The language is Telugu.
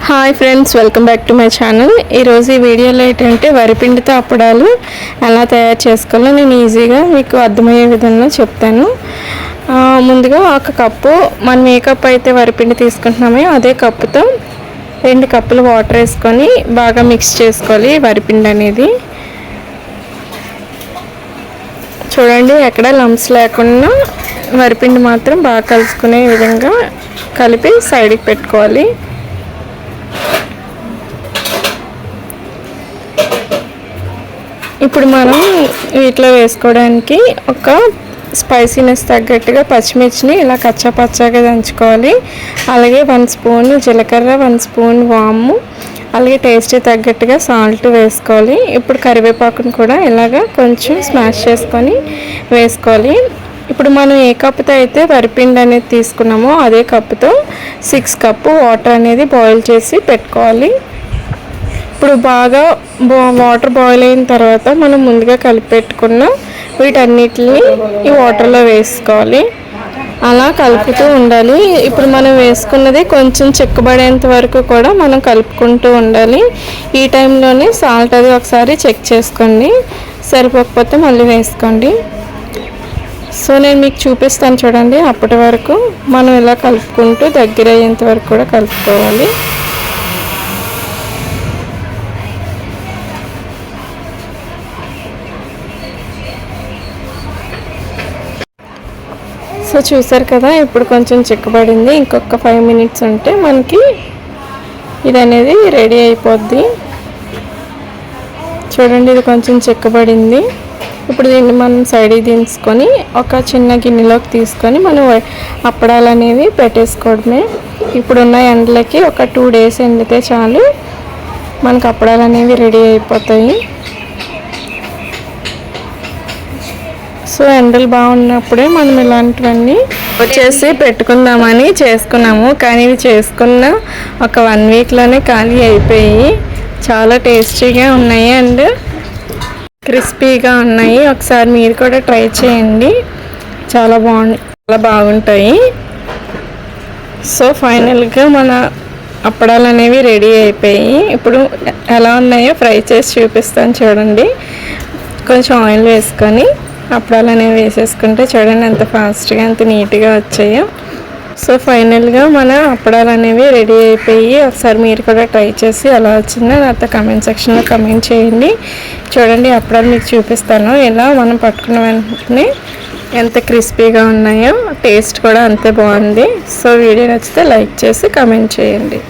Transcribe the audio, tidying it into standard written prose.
Hi friends, welcome back to my channel. ఈరోజు ఈ వీడియోలో ఏంటంటే వరిపిండితో అప్పడాలు ఎలా తయారు చేసుకోవాలో నేను ఈజీగా మీకు అర్థమయ్యే విధంగా చెప్తాను. ముందుగా ఒక కప్పు మనం ఏ కప్పు అయితే వరిపిండి తీసుకుంటున్నామో అదే కప్పుతో 2 కప్పులు వాటర్ వేసుకొని బాగా మిక్స్ చేసుకోవాలి. వరిపిండి అనేది చూడండి, ఎక్కడ లంప్స్ లేకుండా వరిపిండి మాత్రం బాగా కలుసుకునే విధంగా కలిపి సైడ్కి పెట్టుకోవాలి. ఇప్పుడు మనం వీటిలో వేసుకోవడానికి ఒక స్పైసీనెస్ తగ్గట్టుగా పచ్చిమిర్చిని ఇలా కచ్చా పచ్చాగా దంచుకోవాలి. అలాగే 1 స్పూన్ జీలకర్ర, 1 స్పూన్ వాము, అలాగే టేస్ట్ తగ్గట్టుగా సాల్ట్ వేసుకోవాలి. ఇప్పుడు కరివేపాకును కూడా ఇలాగా కొంచెం స్మాష్ చేసుకొని వేసుకోవాలి. ఇప్పుడు మనం ఏ కప్పుతో అయితే వరిపిండి అనేది తీసుకున్నామో అదే కప్పుతో 6 కప్పు వాటర్ అనేది బాయిల్ చేసి పెట్టుకోవాలి. ఇప్పుడు బాగా వాటర్ బాయిల్ అయిన తర్వాత మనం ముందుగా కలిపి పెట్టుకున్న వీటన్నిటిని ఈ వాటర్లో వేసుకోవాలి. అలా కలుపుతూ ఉండాలి. ఇప్పుడు మనం వేసుకున్నది కొంచెం చిక్కబడేంత వరకు కూడా మనం కలుపుకుంటూ ఉండాలి. ఈ టైంలోనే సాల్ట్ అది ఒకసారి చెక్ చేసుకోండి, సరిపోకపోతే మళ్ళీ వేసుకోండి. సో నేను మీకు చూపిస్తాను చూడండి. అప్పటి వరకు మనం ఇలా కలుపుకుంటూ దగ్గర అయ్యేంత వరకు కూడా కలుపుకోవాలి. సో చూసారు కదా, ఇప్పుడు కొంచెం చిక్కబడింది. ఇంకొక 5 మినిట్స్ ఉంటే మనకి ఇది అనేది రెడీ అయిపోద్ది. చూడండి, ఇది కొంచెం చిక్కబడింది. ఇప్పుడు దీన్ని మనం సైడ్కి దించుకొని ఒక చిన్న గిన్నెలోకి తీసుకొని మనం అప్పడాలు అనేవి పెట్టేసుకోవడమే. ఇప్పుడున్న ఎండలకి ఒక 2 డేస్ ఎండితే చాలు, మనకు అప్పడాలు అనేవి రెడీ అయిపోతాయి. సో ఎండలు బాగున్నప్పుడే మనం ఇలాంటివన్నీ వచ్చేసి పెట్టుకుందామని చేసుకున్నాము. కానీ ఇవి చేసుకున్న ఒక 1 వీక్లోనే ఖాళీ అయిపోయి చాలా టేస్టీగా ఉన్నాయి అండ్ క్రిస్పీగా ఉన్నాయి. ఒకసారి మీరు కూడా ట్రై చేయండి, చాలా బాగుంటాయి. సో ఫైనల్గా మన అప్పడాలు అనేవి రెడీ అయిపోయి ఇప్పుడు ఎలా ఉన్నాయో ఫ్రై చేసి చూపిస్తాను చూడండి. కొంచెం ఆయిల్ వేసుకొని అప్పడాలు అనేవి వేసేసుకుంటే చూడండి ఎంత ఫాస్ట్గా ఎంత నీట్గా వచ్చాయో. సో ఫైనల్గా మన అప్పడాలు అనేవి రెడీ అయిపోయి ఒకసారి మీరు కూడా ట్రై చేసి ఎలా వచ్చిందో నాతో కమెంట్ సెక్షన్లో కమెంట్ చేయండి. చూడండి, అప్పడాలు మీకు చూపిస్తాను ఇలా మనం పట్టుకున్న వెంటనే ఎంత క్రిస్పీగా ఉన్నాయో, టేస్ట్ కూడా అంతే బాగుంది. సో వీడియో నచ్చితే లైక్ చేసి కమెంట్ చేయండి.